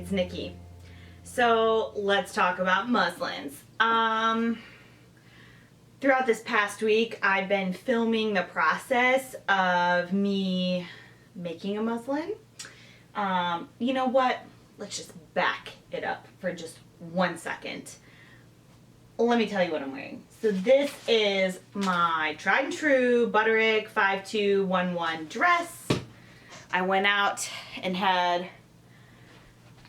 it's Nikki. So let's talk about muslins. Throughout this past week, I've been filming the process of me making a muslin. You know what? Let's just back it up for just 1 second. Let me tell you what I'm wearing. So this is my tried and true Butterick 5211 dress. I went out and had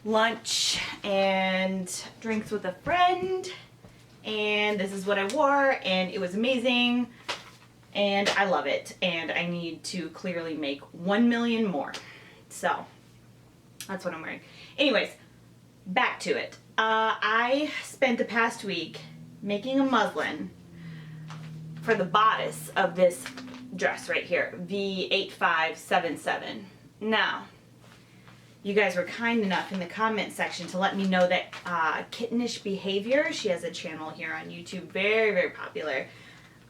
lunch and drinks with a friend, and this is what I wore, and it was amazing, and I love it, and I need to clearly make 1 million more. So that's what I'm wearing. Anyways, back to it. I spent the past week making a muslin for the bodice of this dress right here, V8577. Now, you guys were kind enough in the comment section to let me know that Kittenish Behavior, she has a channel here on YouTube, very, very popular.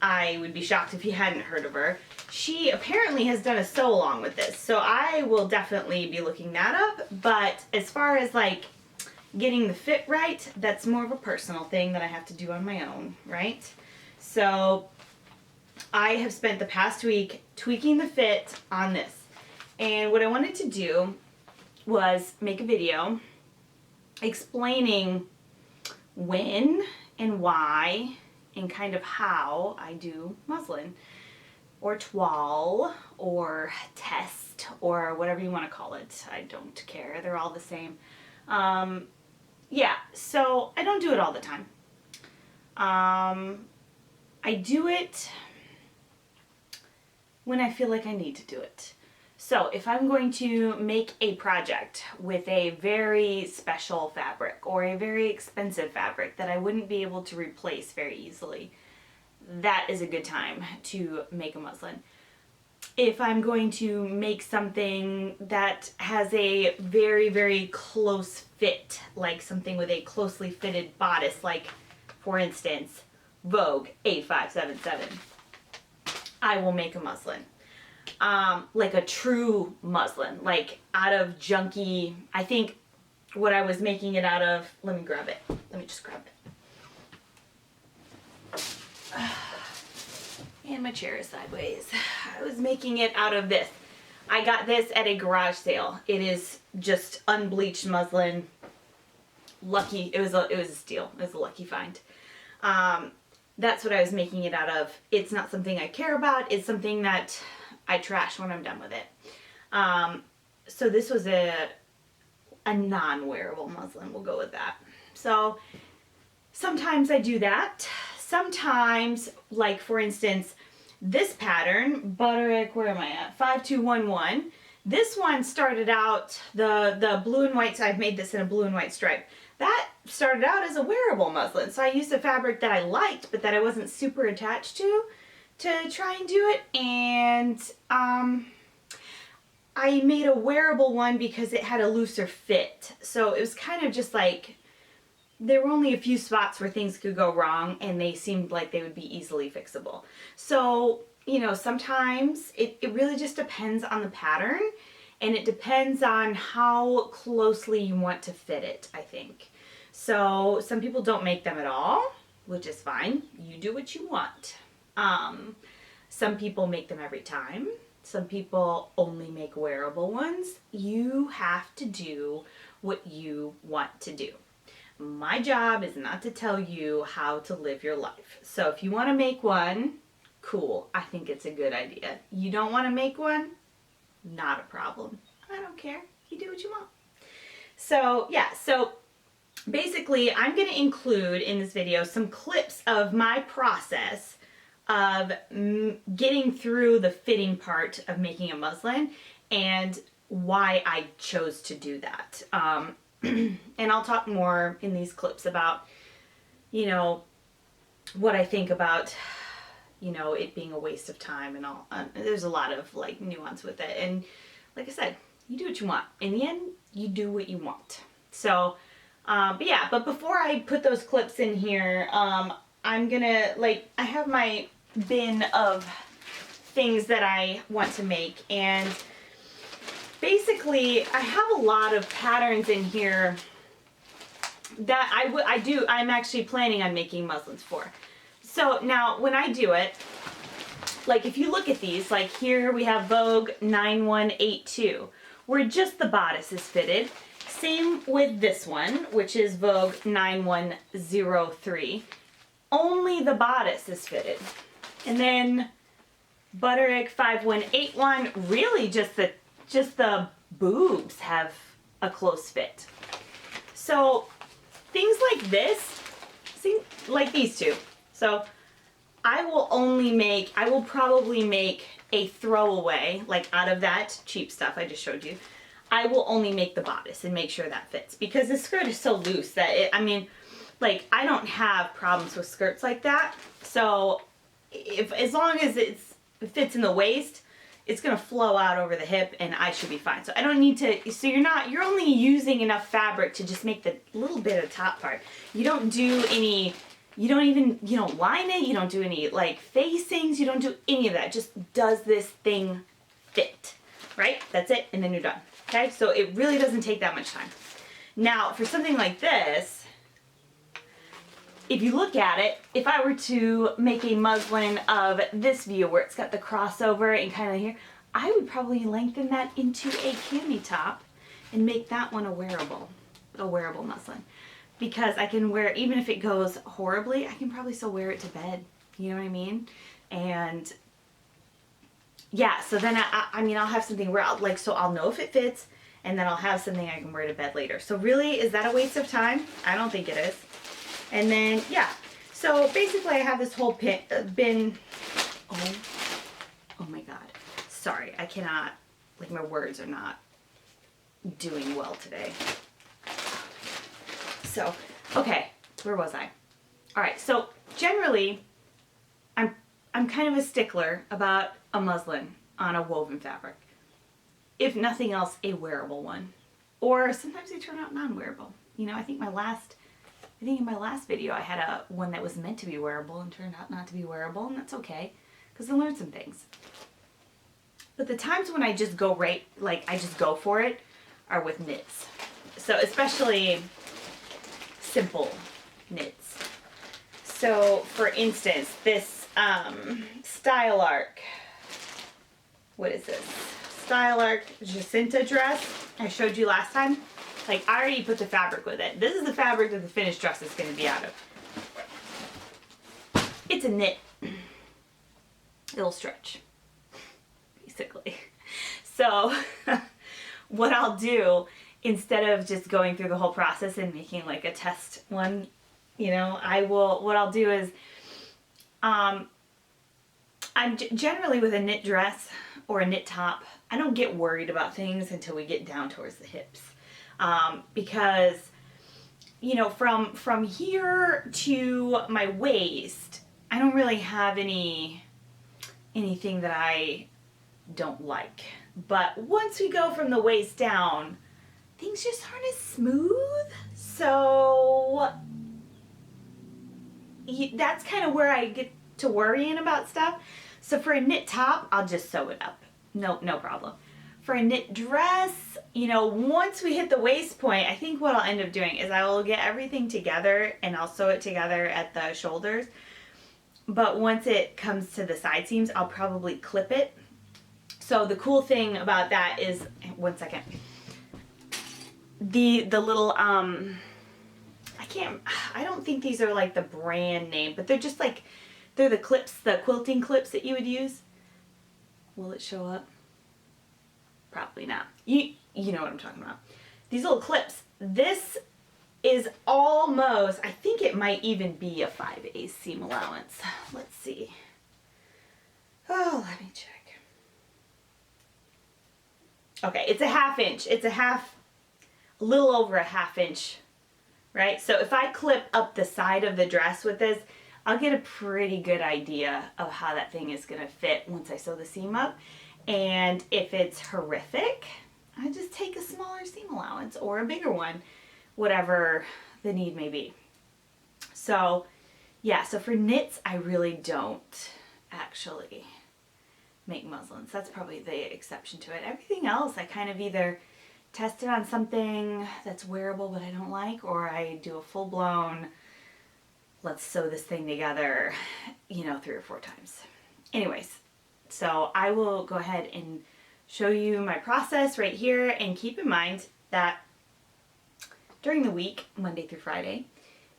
I would be shocked if you hadn't heard of her. She apparently has done a sew along with this, so I will definitely be looking that up. But as far as like getting the fit right, that's more of a personal thing that I have to do on my own, right? So I have spent the past week tweaking the fit on this. And what I wanted to do was make a video explaining when and why and kind of how I do muslin or toile or test or whatever you want to call it. I don't care. They're all the same. Yeah, so I don't do it all the time. I do it when I feel like I need to do it. So if I'm going to make a project with a very special fabric or a very expensive fabric that I wouldn't be able to replace very easily, that is a good time to make a muslin. If I'm going to make something that has a very, very close fit, like something with a closely fitted bodice, like for instance, Vogue 8577, I will make a muslin. Like a true muslin, like out of junky, I think what I was making it out of, let me grab it. Let me just grab it. And my chair is sideways. I was making it out of this. I got this at a garage sale. It is just unbleached muslin. Lucky, it was a steal. It was a lucky find. That's what I was making it out of. It's not something I care about. It's something that I trash when I'm done with it. So this was a non-wearable muslin, we'll go with that. So sometimes I do that. Sometimes, like for instance, this pattern, Butterick, where am I at? 5211. This one started out, the blue and white, so I've made this in a blue and white stripe. That started out as a wearable muslin. So I used a fabric that I liked, but that I wasn't super attached to try and do it, and I made a wearable one because it had a looser fit. So it was kind of just like, there were only a few spots where things could go wrong and they seemed like they would be easily fixable. So, you know, sometimes it really just depends on the pattern, and it depends on how closely you want to fit it, I think. So some people don't make them at all, which is fine. You do what you want. Some people make them every time. Some people only make wearable ones. You have to do what you want to do. My job is not to tell you how to live your life. So if you want to make one, cool. I think it's a good idea. You don't want to make one? Not a problem. I don't care. You do what you want. So yeah, so basically I'm going to include in this video some clips of my process of getting through the fitting part of making a muslin and why I chose to do that. And I'll talk more in these clips about, you know, what I think about, you know, it being a waste of time and all. There's a lot of like nuance with it. And like I said, you do what you want. In the end, you do what you want. So, but yeah, but before I put those clips in here, I'm gonna, like, I have my bin of things that I want to make, and basically I have a lot of patterns in here that I'm actually planning on making muslins for. So now when I do it, like if you look at these, like here we have Vogue 9182, where just the bodice is fitted. Same with this one, which is Vogue 9103. Only the bodice is fitted. And then Butterick 5181, really just the boobs have a close fit. So things like this, see, like these two. So I will probably make a throwaway, like out of that cheap stuff I just showed you. I will only make the bodice and make sure that fits, because the skirt is so loose that like I don't have problems with skirts like that. So as long as it fits in the waist, it's gonna flow out over the hip and I should be fine. So I don't need to, so you're only using enough fabric to just make the little bit of top part. You don't do any, you don't line it, you don't do any like facings, you don't do any of that. Just does this thing fit, right? That's it, and then you're done, okay? So it really doesn't take that much time. Now, for something like this, if you look at it, if I were to make a muslin of this view where it's got the crossover and kind of here, I would probably lengthen that into a cami top and make that one a wearable muslin. Because I can wear, even if it goes horribly, I can probably still wear it to bed. You know what I mean? And yeah, so then I'll have something where I'll know if it fits, and then I'll have something I can wear to bed later. So really, is that a waste of time? I don't think it is. And then, yeah, so basically I have this whole bin, oh my God. Sorry, I cannot, like my words are not doing well today. So, okay, where was I? All right, so generally, I'm kind of a stickler about a muslin on a woven fabric. If nothing else, a wearable one. Or sometimes they turn out non-wearable. You know, I think in my last video I had one that was meant to be wearable and turned out not to be wearable, and that's okay, because I learned some things. But the times when I just go for it are with knits. So especially simple knits. So for instance, this Style Arc, what is this? Style Arc Jacinta dress I showed you last time. Like, I already put the fabric with it. This is the fabric that the finished dress is going to be out of. It's a knit. It'll stretch, basically. So what I'll do, instead of just going through the whole process and making like a test one, you know, what I'll do is, I'm generally with a knit dress or a knit top, I don't get worried about things until we get down towards the hips. Because, you know, from here to my waist, I don't really have anything that I don't like. But once we go from the waist down, things just aren't as smooth. So that's kind of where I get to worrying about stuff. So for a knit top, I'll just sew it up. No problem. For a knit dress, you know, once we hit the waist point, I think what I'll end up doing is I will get everything together and I'll sew it together at the shoulders. But once it comes to the side seams, I'll probably clip it. So the cool thing about that is, one second, the little, I don't think these are like the brand name, but they're just like, they're the clips, the quilting clips that you would use. Will it show up? Probably not. You know what I'm talking about. These little clips. This is almost, I think it might even be a 5/8 seam allowance. Let's see. Oh, let me check. Okay, it's a 1/2 inch. It's a little over a 1/2 inch, right? So if I clip up the side of the dress with this, I'll get a pretty good idea of how that thing is going to fit once I sew the seam up. And if it's horrific, I just take a smaller seam allowance or a bigger one, whatever the need may be. So yeah, so for knits, I really don't actually make muslins. That's probably the exception to it. Everything else I kind of either test it on something that's wearable but I don't like, or I do a full-blown, let's sew this thing together, you know, 3 or 4 times. Anyways, so I will go ahead and show you my process right here, and keep in mind that during the week, Monday through Friday,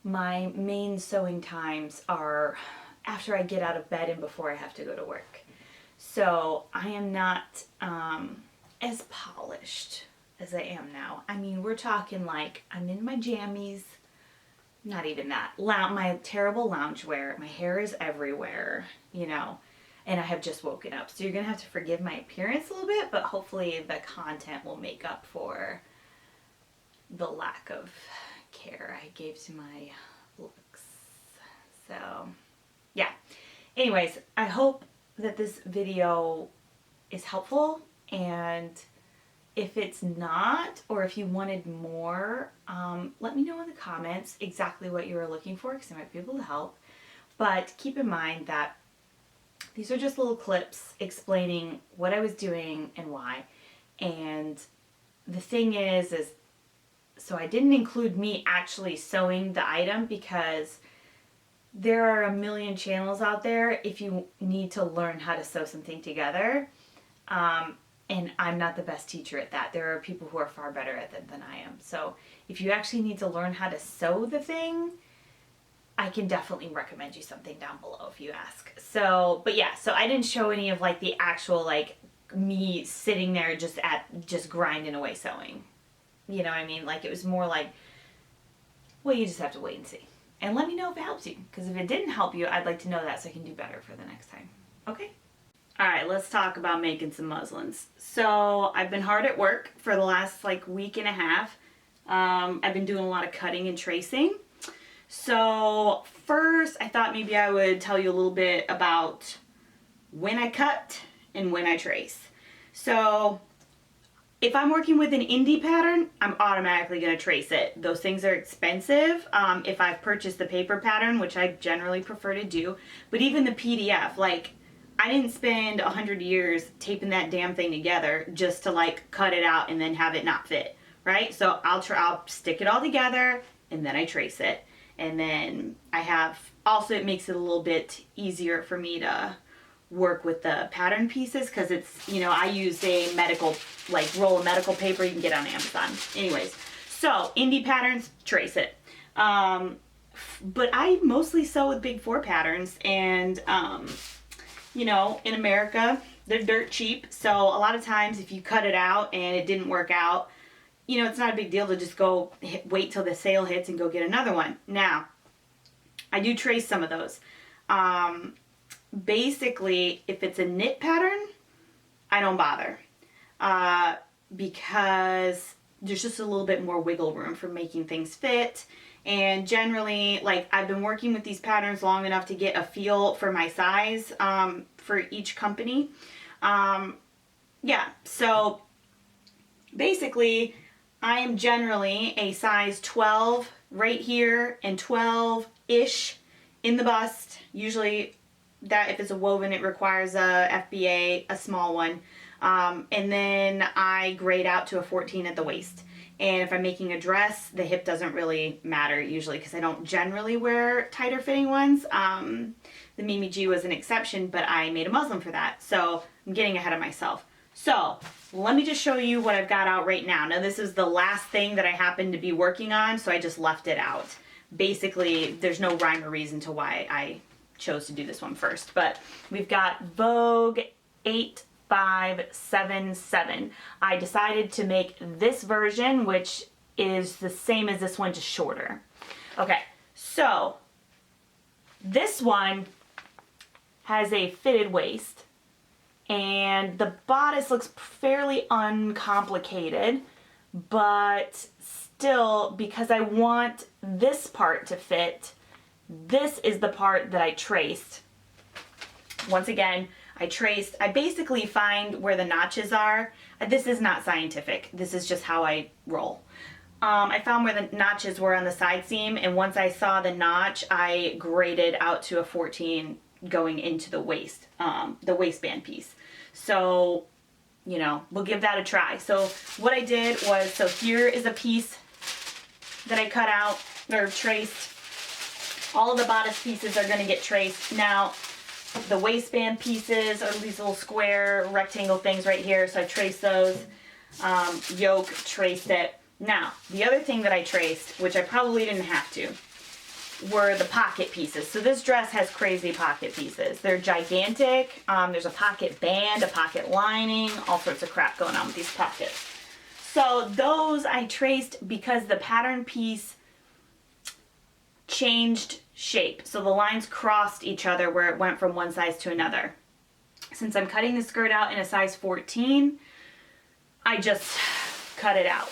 my main sewing times are after I get out of bed and before I have to go to work. So I am not as polished as I am now. I mean, we're talking like I'm in my jammies, not even that, my terrible loungewear, my hair is everywhere, you know, and I have just woken up. So you're gonna have to forgive my appearance a little bit, but hopefully the content will make up for the lack of care I gave to my looks. So yeah, anyways, I hope that this video is helpful, and if it's not, or if you wanted more, let me know in the comments exactly what you were looking for, because I might be able to help. But keep in mind that these are just little clips explaining what I was doing and why. And the thing is so I didn't include me actually sewing the item, because there are a million channels out there if you need to learn how to sew something together. And I'm not the best teacher at that. There are people who are far better at it than I am. So if you actually need to learn how to sew the thing, I can definitely recommend you something down below if you ask. So, but yeah, so I didn't show any of like the actual like me sitting there just grinding away sewing. You know what I mean? Like it was more like, well, you just have to wait and see. And let me know if it helps you, because if it didn't help you, I'd like to know that so I can do better for the next time. Okay? All right, let's talk about making some muslins. So I've been hard at work for the last like week and a half. I've been doing a lot of cutting and tracing. So first I thought maybe I would tell you a little bit about when I cut and when I trace. So if I'm working with an indie pattern, I'm automatically going to trace it. Those things are expensive if I've purchased the paper pattern, which I generally prefer to do. But even the PDF, like I didn't spend 100 years taping that damn thing together just to like cut it out and then have it not fit, right? So I'll stick it all together and then I trace it. And then I have, also it makes it a little bit easier for me to work with the pattern pieces, because it's, you know, I use a medical, like roll of medical paper you can get on Amazon. Anyways, so indie patterns, trace it. But I mostly sew with big 4 patterns, and you know, in America, they're dirt cheap. So a lot of times if you cut it out and it didn't work out, you know, it's not a big deal to just go wait till the sale hits and go get another one. Now, I do trace some of those. Basically, if it's a knit pattern, I don't bother, because there's just a little bit more wiggle room for making things fit. And generally, like, I've been working with these patterns long enough to get a feel for my size for each company. Yeah, so basically I am generally a size 12 right here and 12-ish in the bust. Usually that if it's a woven, it requires a FBA, a small one. And then I grade out to a 14 at the waist. And if I'm making a dress, the hip doesn't really matter usually, because I don't generally wear tighter fitting ones. The Mimi G was an exception, but I made a muslin for that. So I'm getting ahead of myself. So let me just show you what I've got out right now. Now this is the last thing that I happened to be working on, so I just left it out. Basically, there's no rhyme or reason to why I chose to do this one first. But we've got Vogue 8577. I decided to make this version, which is the same as this one, just shorter. Okay, so this one has a fitted waist, and the bodice looks fairly uncomplicated, but still, because I want this part to fit, this is the part that I traced. Once again, I basically find where the notches are. This is not scientific. This is just how I roll. I found where the notches were on the side seam, and once I saw the notch, I graded out to a 14 going into the waist, the waistband piece. So, you know, we'll give that a try. So what I did was, so here is a piece that I cut out or traced. All of the bodice pieces are going to get traced. Now, the waistband pieces are these little square rectangle things right here, so I traced those. Yoke, traced it. Now, the other thing that I traced, which I probably didn't have to, were the pocket pieces. So this dress has crazy pocket pieces. They're gigantic. There's a pocket band, a pocket lining, all sorts of crap going on with these pockets. So those I traced because the pattern piece changed shape. So the lines crossed each other where it went from one size to another. Since I'm cutting the skirt out in a size 14, I just cut it out.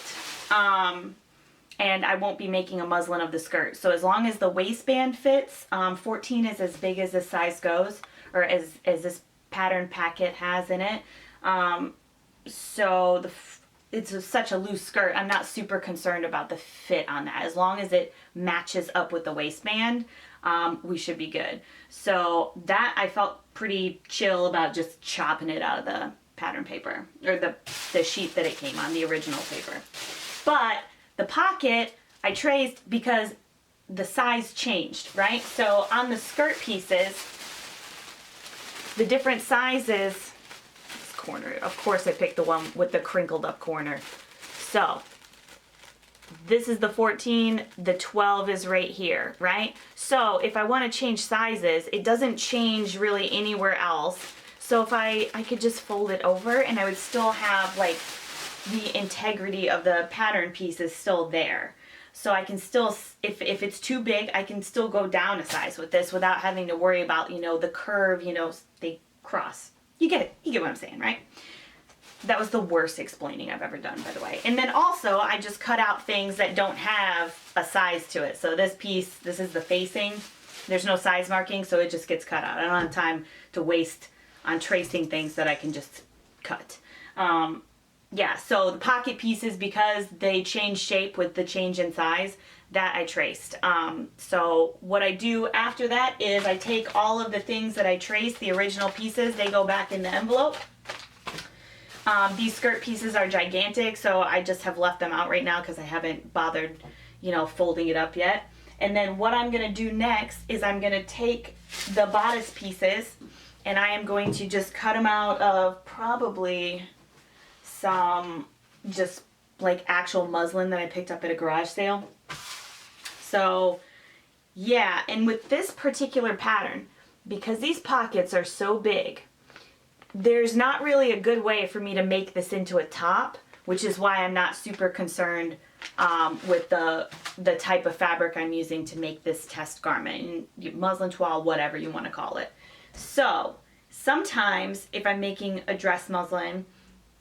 And I won't be making a muslin of the skirt. So as long as the waistband fits, 14 is as big as this size goes, or as this pattern packet has in it. So it's such a loose skirt, I'm not super concerned about the fit on that. As long as it matches up with the waistband, we should be good. So that I felt pretty chill about just chopping it out of the pattern paper, or the sheet that it came on, the original paper. But the pocket I traced because the size changed, right? So on the skirt pieces, the different sizes, this corner, of course I picked the one with the crinkled up corner. So this is the 14, the 12 is right here, right? So if I want to change sizes, it doesn't change really anywhere else. So if I could just fold it over and I would still have like the integrity of the pattern piece is still there. So I can still, if it's too big, I can still go down a size with this without having to worry about, you know, the curve, you know, they cross. You get it. You get what I'm saying, right? That was the worst explaining I've ever done, by the way. And then also, I just cut out things that don't have a size to it. So this piece, this is the facing. There's no size marking, so it just gets cut out. I don't have time to waste on tracing things that I can just cut. Yeah, so the pocket pieces, because they change shape with the change in size, that I traced. So what I do after that is I take all of the things that I traced, the original pieces, they go back in the envelope. These skirt pieces are gigantic, so I just have left them out right now because I haven't bothered, you know, folding it up yet. And then what I'm going to do next is I'm going to take the bodice pieces and I am going to just cut them out of probably some just like actual muslin that I picked up at a garage sale. So yeah, and with this particular pattern, because these pockets are so big, there's not really a good way for me to make this into a top, which is why I'm not super concerned with the type of fabric I'm using to make this test garment, muslin, toile, whatever you want to call it. So sometimes if I'm making a dress muslin,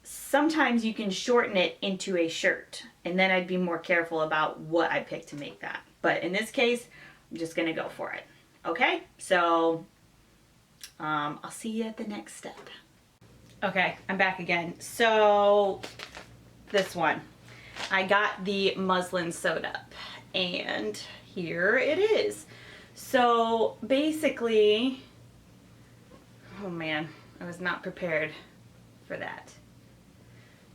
sometimes you can shorten it into a shirt, and then I'd be more careful about what I pick to make that. But in this case, I'm just gonna go for it. Okay, so I'll see you at the next step. Okay, I'm back again. So this one, I got the muslin sewed up, and here it is. So basically, oh man, I was not prepared for that.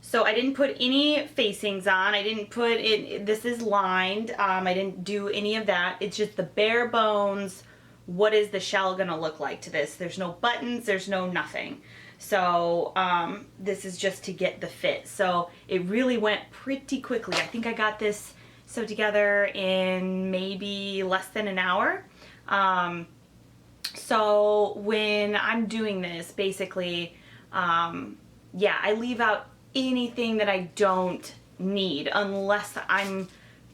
So I didn't put any facings on. I didn't put it, this is lined. I didn't do any of that. It's just the bare bones. What is the shell gonna look like to this? There's no buttons, there's no nothing. So this is just to get the fit. So it really went pretty quickly. I think I got this sewed together in maybe less than an hour. So when I'm doing this, basically, yeah, I leave out anything that I don't need unless I'm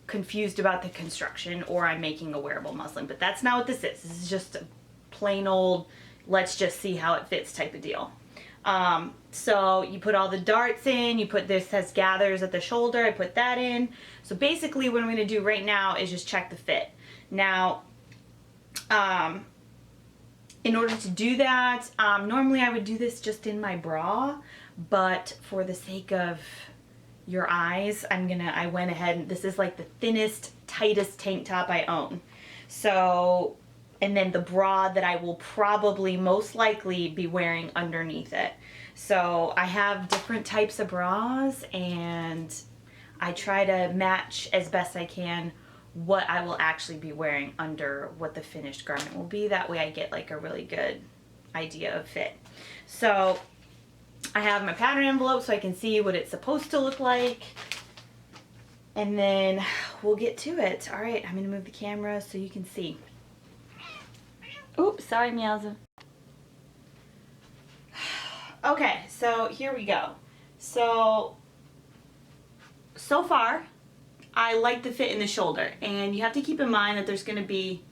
confused about the construction or I'm making a wearable muslin. But that's not what this is. This is just a plain old, let's just see how it fits type of deal. So you put all the darts in, you put this has gathers at the shoulder, I put that in. So basically what I'm going to do right now is just check the fit. Now, in order to do that, normally I would do this just in my bra, but for the sake of your eyes, I went ahead and this is like the thinnest, tightest tank top I own. So and then the bra that I will probably most likely be wearing underneath it. So I have different types of bras, and I try to match as best I can what I will actually be wearing under what the finished garment will be. That way I get like a really good idea of fit. So I have my pattern envelope so I can see what it's supposed to look like. And then we'll get to it. All right, I'm gonna move the camera so you can see. Oops, sorry, Meowza. Okay, so here we go. So far, I like the fit in the shoulder, and you have to keep in mind that there's gonna be,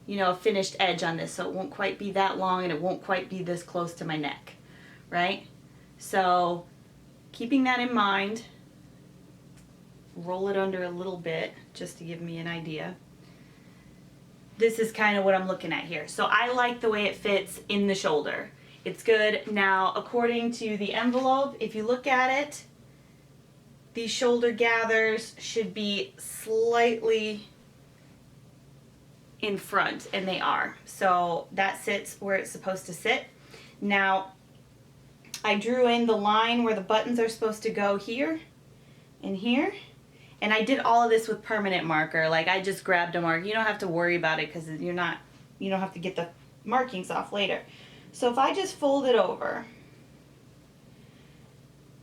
you know, a finished edge on this, so it won't quite be that long and it won't quite be this close to my neck, right? So keeping that in mind, roll it under a little bit just to give me an idea. This is kind of what I'm looking at here. So I like the way it fits in the shoulder. It's good. Now, according to the envelope, if you look at it, these shoulder gathers should be slightly in front, and they are. So that sits where it's supposed to sit. Now, I drew in the line where the buttons are supposed to go here and here. And I did all of this with permanent marker. Like, I just grabbed a marker. You don't have to worry about it because you don't have to get the markings off later. So if I just fold it over,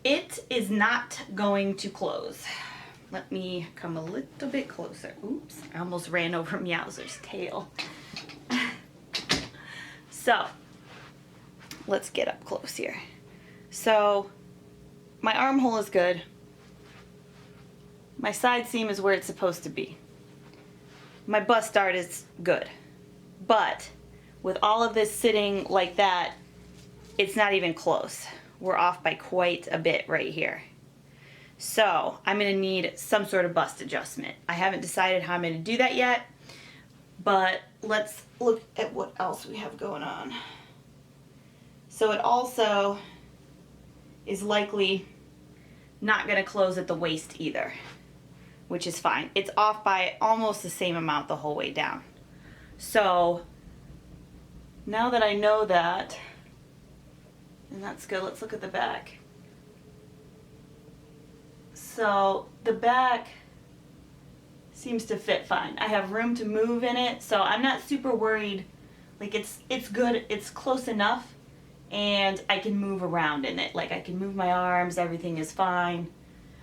it is not going to close. Let me come a little bit closer. Oops, I almost ran over Meowser's tail. So let's get up close here. So my armhole is good. My side seam is where it's supposed to be. My bust dart is good. But with all of this sitting like that, it's not even close. We're off by quite a bit right here. So I'm gonna need some sort of bust adjustment. I haven't decided how I'm gonna do that yet, but let's look at what else we have going on. So it also is likely not gonna close at the waist either, which is fine. It's off by almost the same amount the whole way down. So now that I know that, and that's good, let's look at the back. So the back seems to fit fine. I have room to move in it, so I'm not super worried. Like, it's good, it's close enough, and I can move around in it. Like, I can move my arms, everything is fine.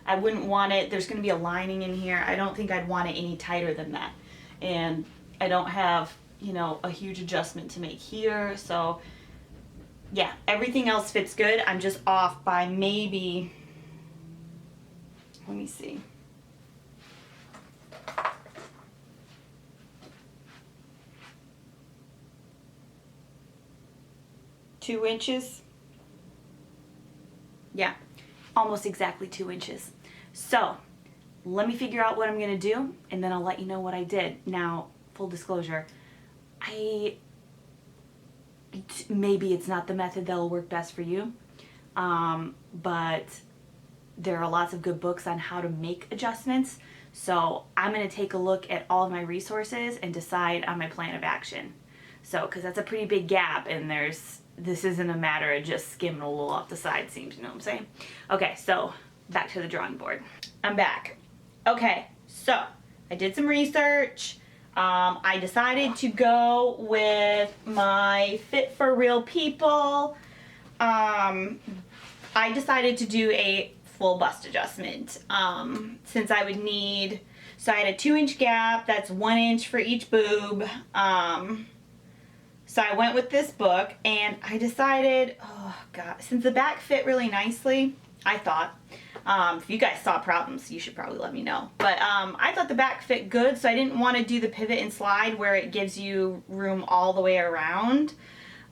I wouldn't want it, there's gonna be a lining in here. I don't think I'd want it any tighter than that. And I don't have, you know, a huge adjustment to make here. So yeah, everything else fits good. I'm just off by maybe, let me see. Two inches. Yeah, almost exactly 2 inches. So let me figure out what I'm gonna do, and then I'll let you know what I did. Now, full disclosure, maybe it's not the method that'll work best for you, but there are lots of good books on how to make adjustments. So I'm gonna take a look at all of my resources and decide on my plan of action. So, because that's a pretty big gap, and this isn't a matter of just skimming a little off the side seams, you know what I'm saying? Okay, so back to the drawing board. I'm back. Okay, so I did some research. I decided to go with my Fit for Real People. I decided to do a full bust adjustment, since I would need, so I had a 2-inch gap, that's 1 inch for each boob. So I went with this book, and I decided, oh God, since the back fit really nicely, I thought, if you guys saw problems, you should probably let me know. But I thought the back fit good, so I didn't want to do the pivot and slide where it gives you room all the way around.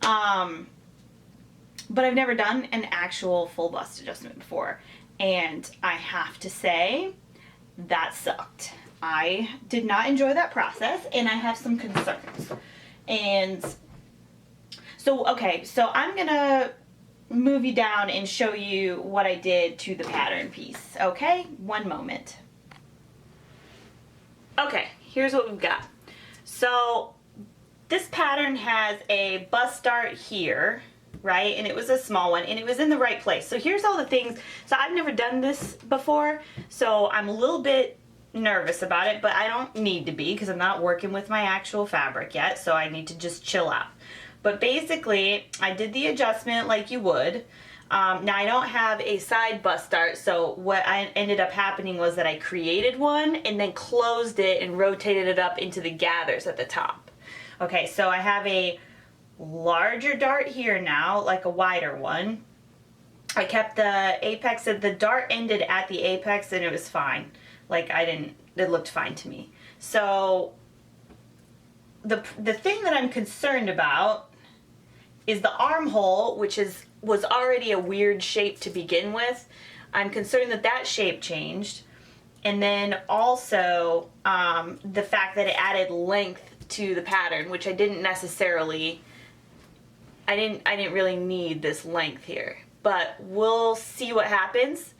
But I've never done an actual full bust adjustment before, and I have to say, that sucked. I did not enjoy that process, and I have some concerns. And so, okay, so I'm gonna move you down and show you what I did to the pattern piece, okay? One moment. Okay, here's what we've got. So this pattern has a bust dart here, right? And it was a small one and it was in the right place. So here's all the things. So I've never done this before, so I'm a little bit nervous about it, but I don't need to be because I'm not working with my actual fabric yet, so I need to just chill out. But basically, I did the adjustment like you would. Now I don't have a side bust dart, so what I ended up happening was that I created one and then closed it and rotated it up into the gathers at the top. Okay, so I have a larger dart here now, like a wider one. I kept the apex, the dart ended at the apex and it was fine. Like it looked fine to me. So the thing that I'm concerned about is the armhole, which was already a weird shape to begin with. I'm concerned that that shape changed. And then also the fact that it added length to the pattern, which I didn't necessarily, I didn't really need this length here. But we'll see what happens.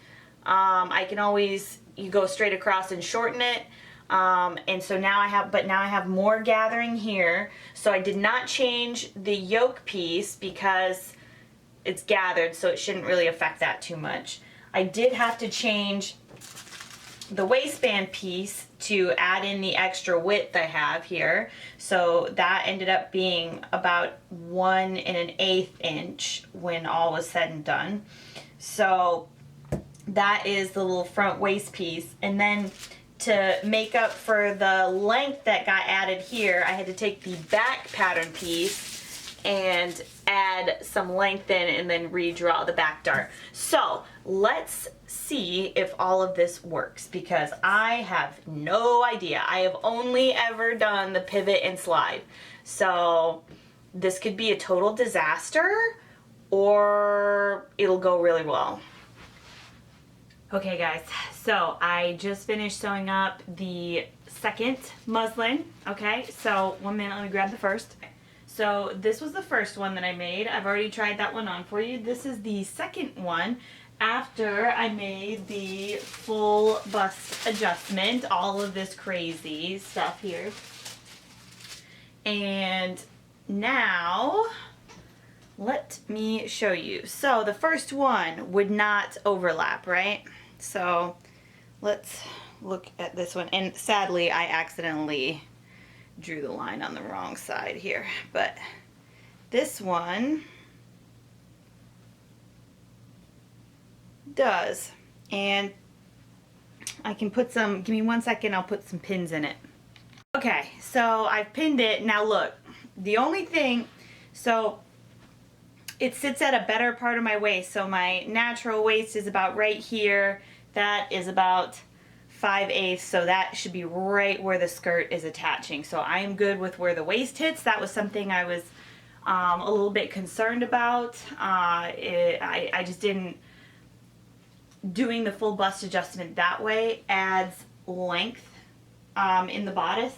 I can always, you go straight across and shorten it. And so now I have more gathering here. So I did not change the yoke piece because it's gathered, so it shouldn't really affect that too much. I did have to change the waistband piece to add in the extra width I have here. So that ended up being about 1 1/8 inch when all was said and done. So that is the little front waist piece. And then to make up for the length that got added here, I had to take the back pattern piece and add some length in and then redraw the back dart. So let's see if all of this works, because I have no idea. I have only ever done the pivot and slide. So this could be a total disaster or it'll go really well. Okay guys, so I just finished sewing up the second muslin. Okay, so 1 minute, let me grab the first. So this was the first one that I made. I've already tried that one on for you. This is the second one after I made the full bust adjustment, all of this crazy stuff here. And now let me show you. So the first one would not overlap, right? So let's look at this one. And sadly, I accidentally drew the line on the wrong side here. But this one does. And I can put some, give me 1 second, I'll put some pins in it. Okay, so I've pinned it. Now look, the only thing, so it sits at a better part of my waist. So my natural waist is about right here. That is about 5/8, so that should be right where the skirt is attaching. So I am good with where the waist hits. That was something I was a little bit concerned about. I just didn't, doing the full bust adjustment that way adds length in the bodice,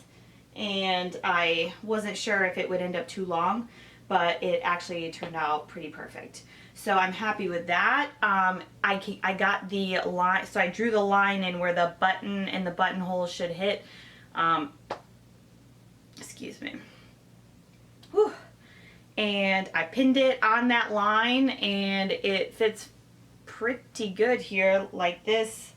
and I wasn't sure if it would end up too long, but it actually turned out pretty perfect. So I'm happy with that. I got the line, so I drew the line in where the button and the buttonhole should hit. Excuse me. Whew. And I pinned it on that line and it fits pretty good here like this.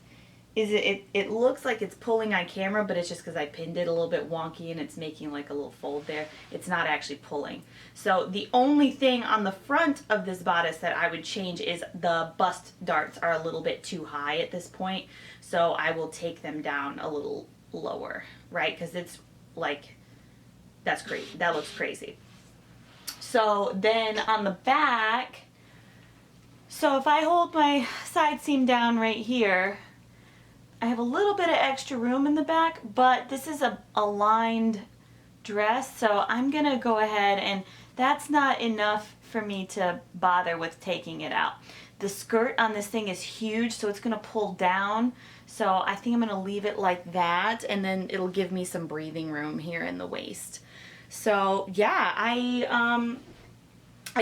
It looks like it's pulling on camera, but it's just because I pinned it a little bit wonky and it's making like a little fold there. It's not actually pulling. So the only thing on the front of this bodice that I would change is the bust darts are a little bit too high at this point. So I will take them down a little lower, right? Because it's like, that's great. That looks crazy. So then on the back, so if I hold my side seam down right here, I have a little bit of extra room in the back, but this is a lined dress, so I'm gonna go ahead, and that's not enough for me to bother with taking it out. The skirt on this thing is huge, so it's gonna pull down, so I think I'm gonna leave it like that, and then it'll give me some breathing room here in the waist. So yeah, I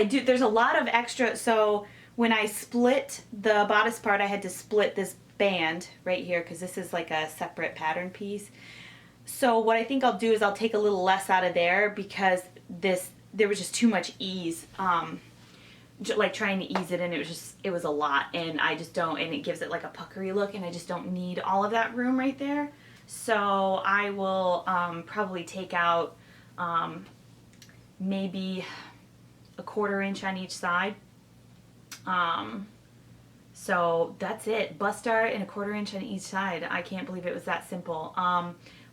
do, there's a lot of extra, so when I split the bodice part, I had to split this band right here because this is like a separate pattern piece. So what I think I'll do is I'll take a little less out of there because there was just too much ease, like trying to ease it in. It was a lot, and I just don't, and it gives it like a puckery look, and I just don't need all of that room right there. So I will probably take out maybe a 1/4 inch on each side. So that's it. Bust dart and a 1/4 inch on each side. I can't believe it was that simple.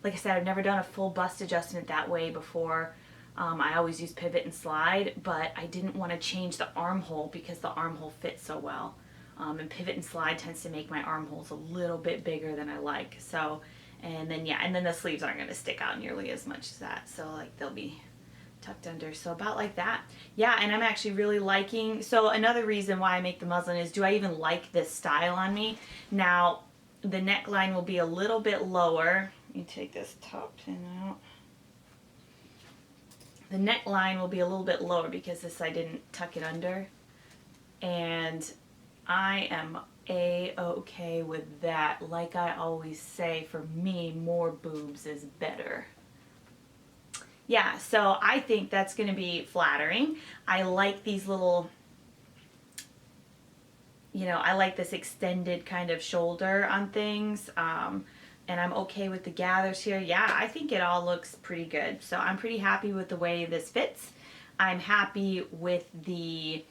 Like I said, I've never done a full bust adjustment that way before. I always use pivot and slide, but I didn't want to change the armhole because the armhole fits so well. And pivot and slide tends to make my armholes a little bit bigger than I like. So, and then yeah, and then the sleeves aren't going to stick out nearly as much as that. So like they'll be tucked under. So about like that. Yeah, and I'm actually really liking, so another reason why I make the muslin is, do I even like this style on me? Now, the neckline will be a little bit lower. Let me take this top pin out. The neckline will be a little bit lower because this, I didn't tuck it under. And I am a-okay with that. Like I always say, for me, more boobs is better. Yeah, so I think that's going to be flattering. I like these little, you know, I like this extended kind of shoulder on things. And I'm okay with the gathers here. Yeah, I think it all looks pretty good. So I'm pretty happy with the way this fits. I'm happy with the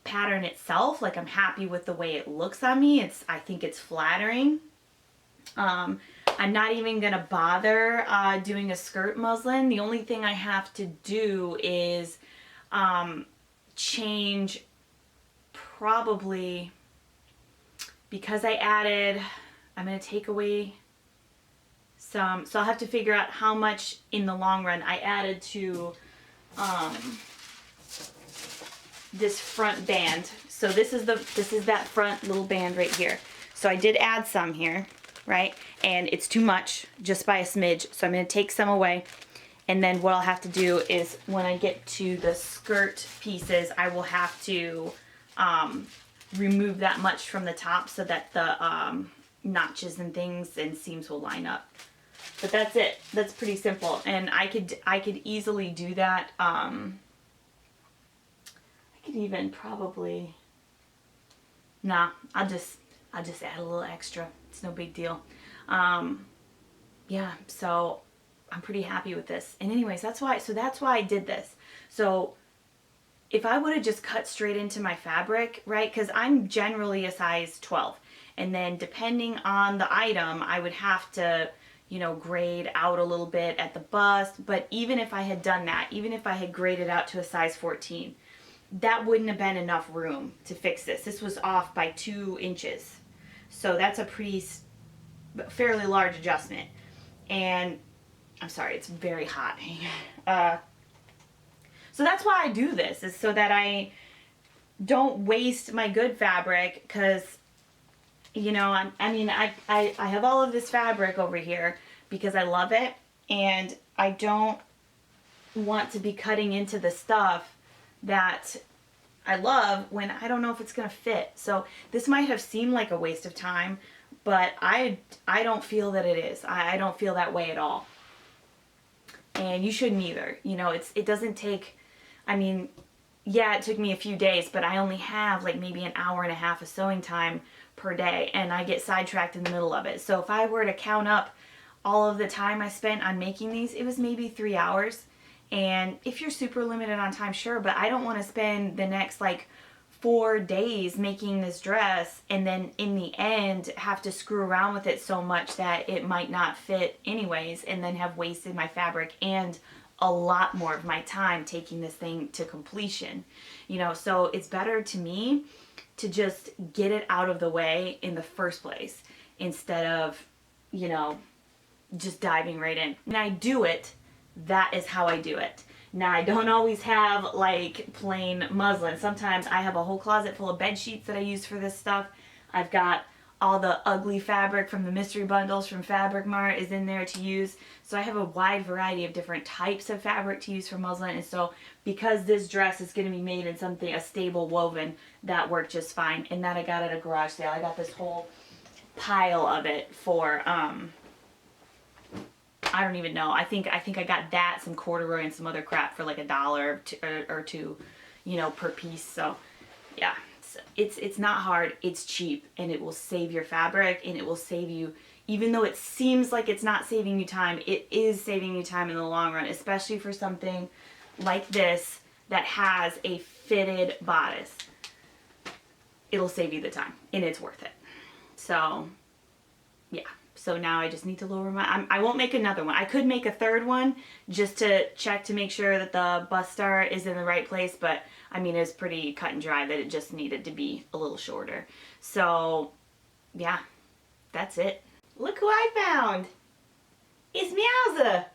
pattern itself. Like, I'm happy with the way it looks on me. I think it's flattering. I'm not even gonna bother doing a skirt muslin. The only thing I have to do is change, probably, because I added, I'm going to take away some, so I'll have to figure out how much in the long run I added to this front band. So this is that front little band right here. So I did add some here, right? And it's too much, just by a smidge. So I'm going to take some away. And then what I'll have to do is, when I get to the skirt pieces, I will have to remove that much from the top so that the notches and things and seams will line up. But that's it. That's pretty simple. And I could easily do that. I could even probably, nah, I'll just add a little extra. It's no big deal. Yeah, so I'm pretty happy with this. And anyways, that's why I did this. So if I would have just cut straight into my fabric, right, because I'm generally a size 12. And then depending on the item, I would have to, you know, grade out a little bit at the bust. But even if I had done that, even if I had graded out to a size 14, that wouldn't have been enough room to fix this. This was off by 2 inches. So that's a fairly large adjustment. And I'm sorry, it's very hot. So that's why I do this, is so that I don't waste my good fabric, because, you know, I have all of this fabric over here because I love it, and I don't want to be cutting into the stuff that I love when I don't know if it's going to fit. So this might have seemed like a waste of time, but I don't feel that it is. I don't feel that way at all. And you shouldn't either. You know, it doesn't take, I mean, yeah, it took me a few days, but I only have like maybe an hour and a half of sewing time per day, and I get sidetracked in the middle of it. So if I were to count up all of the time I spent on making these, it was maybe 3 hours. And if you're super limited on time, sure, but I don't want to spend the next like 4 days making this dress and then in the end have to screw around with it so much that it might not fit anyways, and then have wasted my fabric and a lot more of my time taking this thing to completion. You know, so it's better to me to just get it out of the way in the first place instead of, you know, just diving right in. And I do it, that is how I do it. Now, I don't always have like plain muslin. Sometimes I have a whole closet full of bed sheets that I use for this stuff. I've got all the ugly fabric from the mystery bundles from Fabric Mart is in there to use. So I have a wide variety of different types of fabric to use for muslin. And so because this dress is going to be made in something, a stable woven, that worked just fine. And that I got at a garage sale. I got this whole pile of it for I don't even know. I think I got that, some corduroy, and some other crap for like $1 or two, you know, per piece. So yeah, it's not hard. It's cheap, and it will save your fabric, and it will save you. Even though it seems like it's not saving you time, it is saving you time in the long run, especially for something like this that has a fitted bodice. It'll save you the time, and it's worth it. So yeah, so now I just need to lower my, I won't make another one. I could make a third one just to check to make sure that the bust star is in the right place, but I mean, it's pretty cut and dry that it just needed to be a little shorter. So yeah, that's it. Look who I found. It's Meowza.